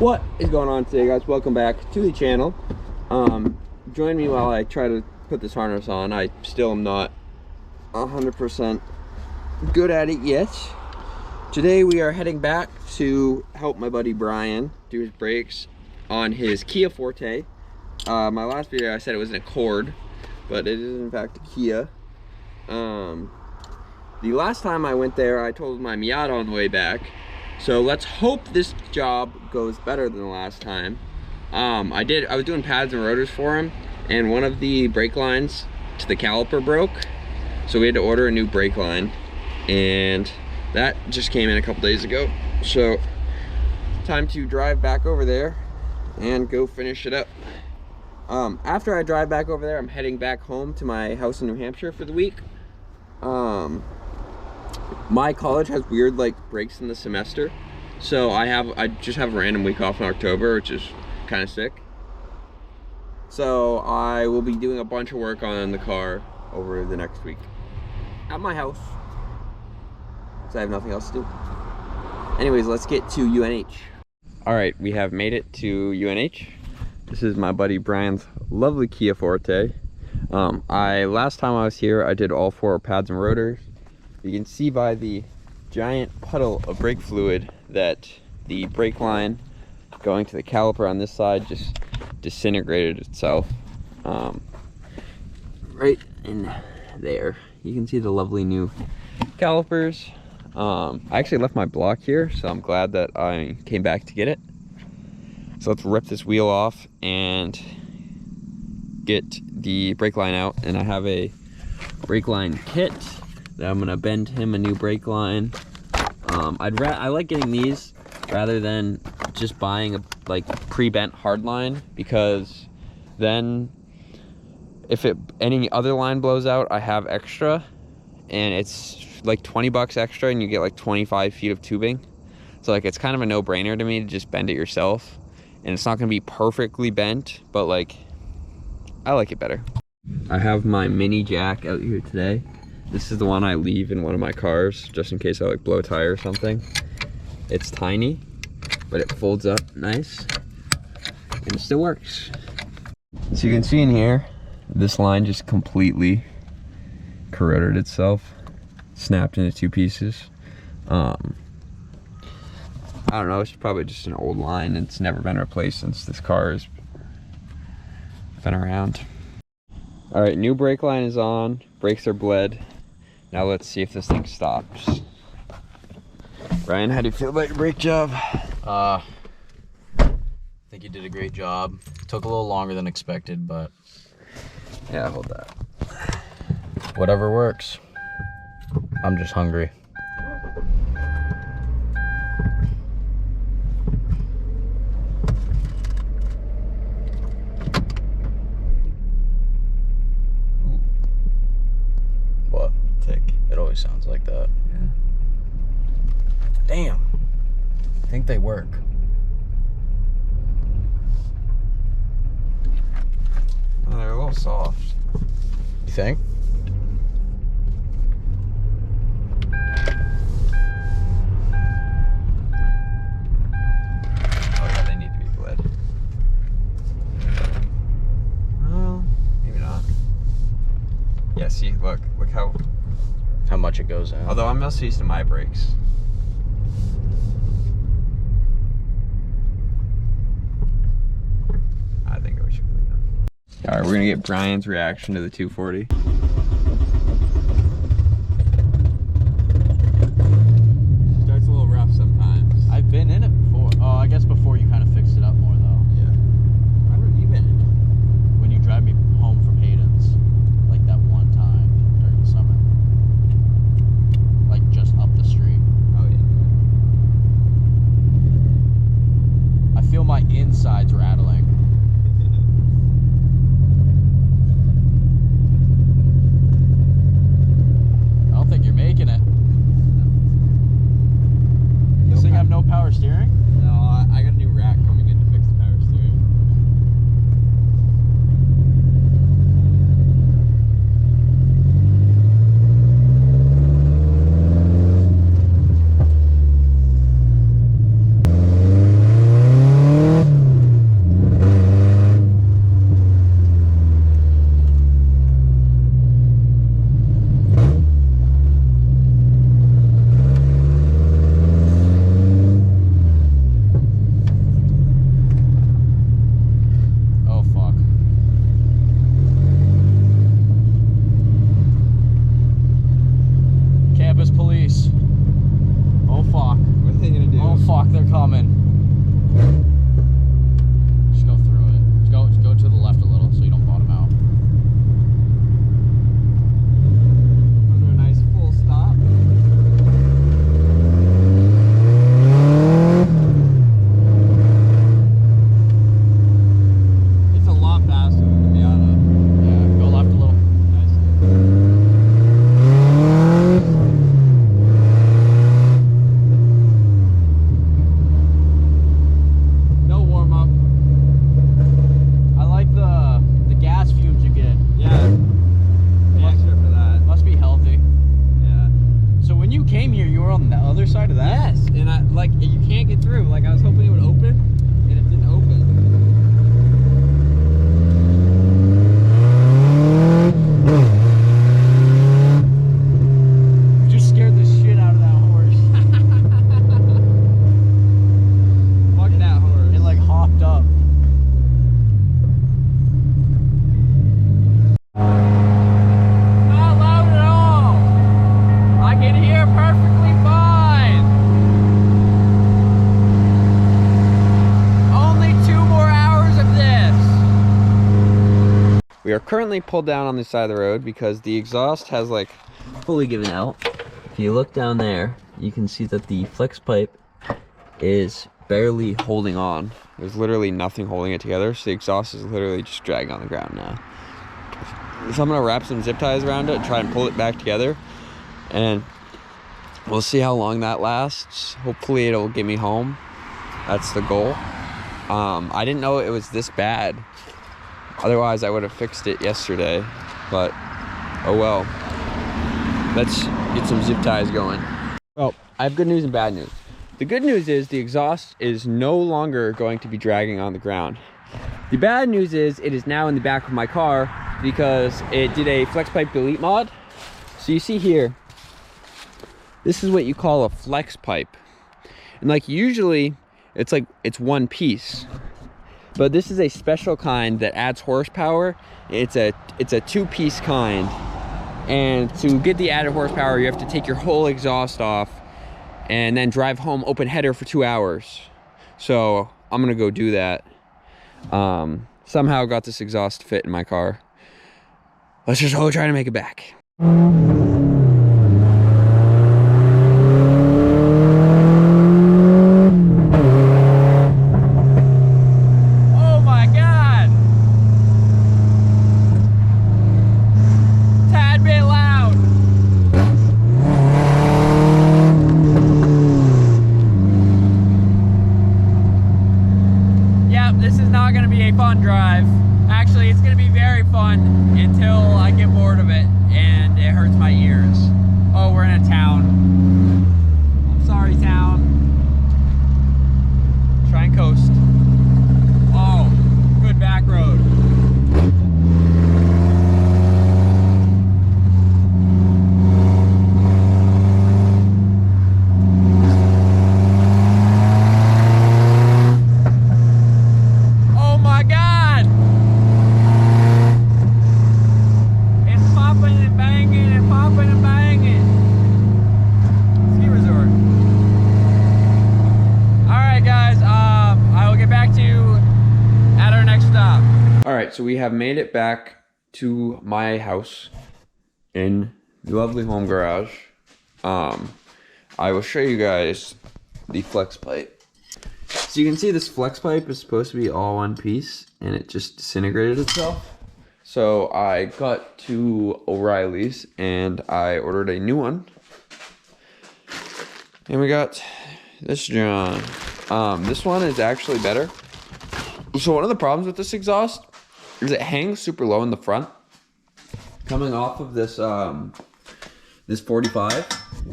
What is going on today, guys? Welcome back to the channel. Join me while I try to put this harness on. I still am not 100% good at it yet. Today we are heading back to help my buddy Brian do his brakes on his Kia Forte. My last video I said it was an Accord, but it is in fact a Kia. The last time I went there I told my Miata on the way back. So let's hope this job goes better than the last time. I was doing pads and rotors for him, and one of the brake lines to the caliper broke. So we had to order a new brake line, and that just came in a couple days ago. So time to drive back over there and go finish it up. After I drive back over there, I'm heading back home to my house in New Hampshire for the week. My college has weird breaks in the semester, so I just have a random week off in October, which is kind of sick. So I will be doing a bunch of work on the car over the next week at my house, because I have nothing else to do. Anyways, let's get to UNH. All right, we have made it to UNH. This is my buddy Brian's lovely Kia Forte. Last time I was here, I did all 4 pads and rotors. You can see by the giant puddle of brake fluid that the brake line going to the caliper on this side just disintegrated itself. Right in there. You can see the lovely new calipers. I actually left my block here, so I'm glad that I came back to get it. So let's rip this wheel off and get the brake line out. And I have a brake line kit that I'm gonna bend him a new brake line. I like getting these rather than just buying a pre-bent hard line, because then if any other line blows out, I have extra, and it's like 20 bucks extra, and you get like 25 feet of tubing. So it's kind of a no-brainer to me to just bend it yourself, and it's not gonna be perfectly bent, but I like it better. I have my mini jack out here today. This is the one I leave in one of my cars, just in case I blow a tire or something. It's tiny, but it folds up nice, and it still works. So you can see in here, this line just completely corroded itself, snapped into 2 pieces. I don't know, it's probably just an old line. It's never been replaced since this car has been around. All right, new brake line is on, brakes are bled. Now let's see if this thing stops. Ryan, how do you feel about your brake job? I think you did a great job. Took a little longer than expected, but yeah, hold that. Whatever works. I'm just hungry. What? Tick. It always sounds like that. Yeah. Damn. I think they work. Well, they're a little soft. You think? Oh yeah, they need to be bled. Well, maybe not. Yeah, see, look How much it goes in. although I'm also used to my brakes. I think we should bleed them. All right, we're gonna get Brian's reaction to the 240. Starts a little rough sometimes. I've been in it before. Oh, I guess before you kind of fixed it up more though. Yeah. Why have you been in it? When you drive me home from Hayden's, like that one time during the summer. Like just up the street. Oh yeah. I feel my insides rattling. I don't think you're making it. This thing have no power steering? No, I got a new rack coming in to fix the power steering. We are currently pulled down on this side of the road because the exhaust has like fully given out. If you look down there, you can see that the flex pipe is barely holding on. There's literally nothing holding it together, so the exhaust is literally just dragging on the ground now. So I'm gonna wrap some zip ties around it and try and pull it back together, and we'll see how long that lasts. Hopefully it'll get me home. That's the goal. I didn't know it was this bad. Otherwise I would have fixed it yesterday, but oh well. Let's get some zip ties going. Well, I have good news and bad news. The good news is the exhaust is no longer going to be dragging on the ground. The bad news is it is now in the back of my car because it did a flex pipe delete mod. So you see here, this is what you call a flex pipe. And like usually it's one piece, but this is a special kind that adds horsepower. It's a two-piece kind. And to get the added horsepower, you have to take your whole exhaust off and then drive home open header for 2 hours. So I'm gonna go do that. Somehow got this exhaust to fit in my car. Let's just go try to make it back. Fun drive. Actually, it's gonna be very fun until I get bored of it and it hurts my ears. Oh, we're in a town. I'm sorry, town. Try and coast. Oh, good back road. So we have made it back to my house in the lovely home garage. I will show you guys the flex pipe. So you can see this flex pipe is supposed to be all one piece and it just disintegrated itself. So I got to O'Reilly's and I ordered a new one. And we got this John. This one is actually better. So one of the problems with this exhaust is it hangs super low in the front, coming off of this this 45,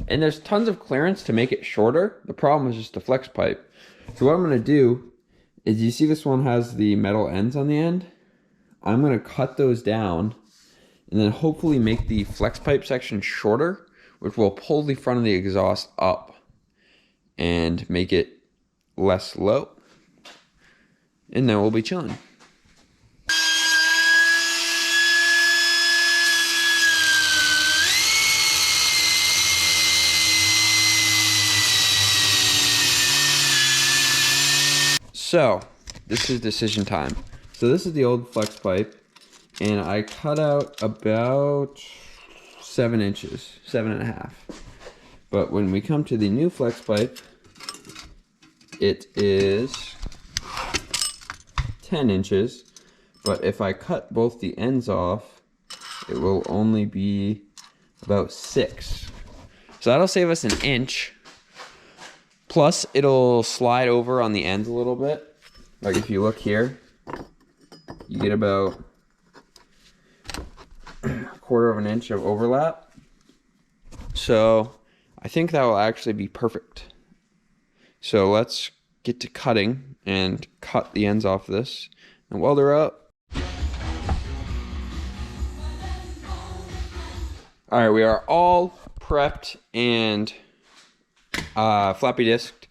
and there's tons of clearance to make it shorter. The problem is just the flex pipe. So what I'm gonna do is, you see this one has the metal ends on the end. I'm gonna cut those down and then hopefully make the flex pipe section shorter, which will pull the front of the exhaust up and make it less low, and then we'll be chilling. So this is decision time. So this is the old flex pipe, and I cut out about 7 inches, 7.5. But when we come to the new flex pipe, it is 10 inches. But if I cut both the ends off, it will only be about 6. So that'll save us 1 inch. Plus, it'll slide over on the ends a little bit. Like if you look here, you get about 1/4 of an inch of overlap. So I think that will actually be perfect. So let's get to cutting and cut the ends off this and weld her up. All right, we are all prepped and floppy disked.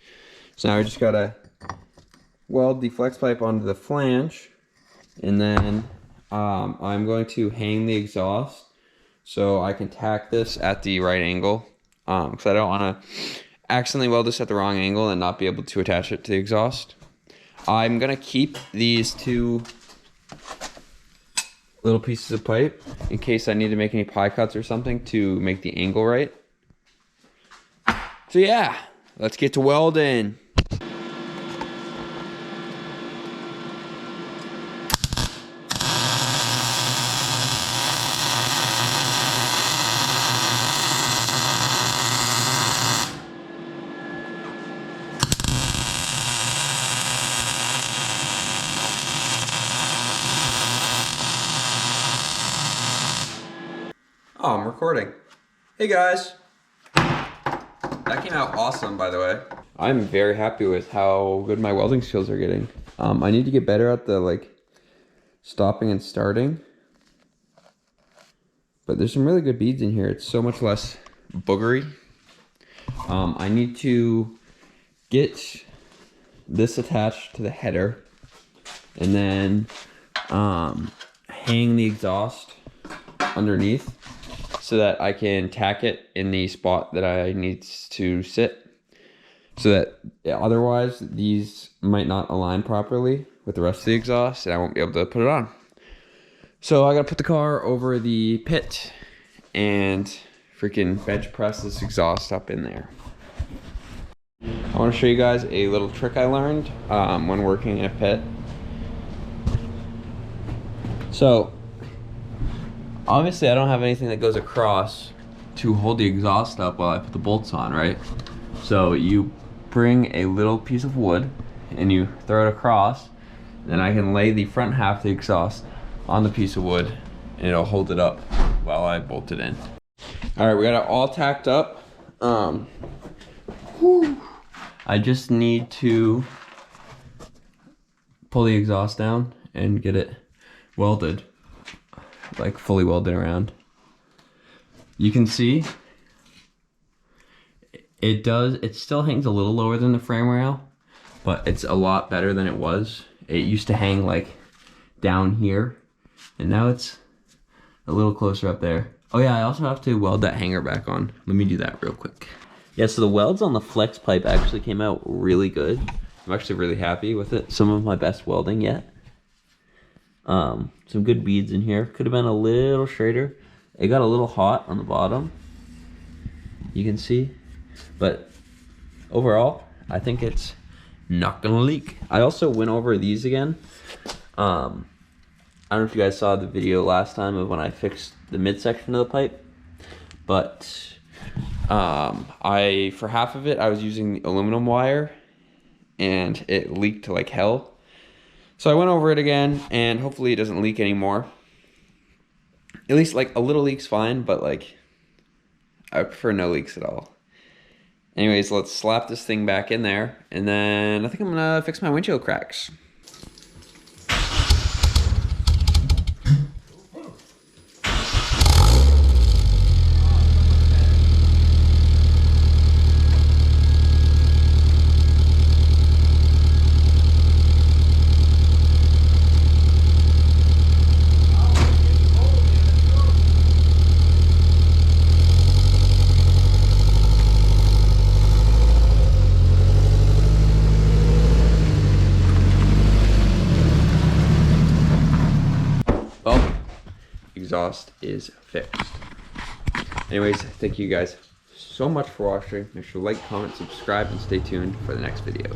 So now we just gotta weld the flex pipe onto the flange, and then I'm going to hang the exhaust so I can tack this at the right angle, because I don't want to accidentally weld this at the wrong angle and not be able to attach it to the exhaust. I'm gonna keep these two little pieces of pipe in case I need to make any pie cuts or something to make the angle right. So yeah, let's get to welding. Oh, I'm recording. Hey guys. That came out awesome, by the way. I'm very happy with how good my welding skills are getting. I need to get better at the like stopping and starting. But there's some really good beads in here. It's so much less boogery. I need to get this attached to the header and then hang the exhaust underneath so that I can tack it in the spot that I need to sit, so that otherwise these might not align properly with the rest of the exhaust and I won't be able to put it on. So I gotta put the car over the pit and freaking bench press this exhaust up in there. I want to show you guys a little trick I learned when working in a pit. So obviously I don't have anything that goes across to hold the exhaust up while I put the bolts on, right? So you bring a little piece of wood and you throw it across, then I can lay the front half of the exhaust on the piece of wood and it'll hold it up while I bolt it in. All right, we got it all tacked up. I just need to pull the exhaust down and get it welded, like fully welded around. You can see it still hangs a little lower than the frame rail, but it's a lot better than it was. It used to hang like down here and now it's a little closer up there. Oh yeah, I also have to weld that hanger back on. Let me do that real quick. Yeah, so the welds on the flex pipe actually came out really good. I'm actually really happy with it. Some of my best welding yet. Some good beads in here. Could have been a little straighter. It got a little hot on the bottom, you can see, but overall I think it's not gonna leak. I also went over these again. I don't know if you guys saw the video last time of when I fixed the midsection of the pipe, but for half of it I was using aluminum wire and it leaked like hell. So I went over it again and hopefully it doesn't leak anymore. At least like a little leak's fine, but like I prefer no leaks at all. Anyways, let's slap this thing back in there and then I think I'm gonna fix my windshield cracks. Well, exhaust is fixed. Anyways, thank you guys so much for watching. Make sure to like, comment, subscribe, and stay tuned for the next video.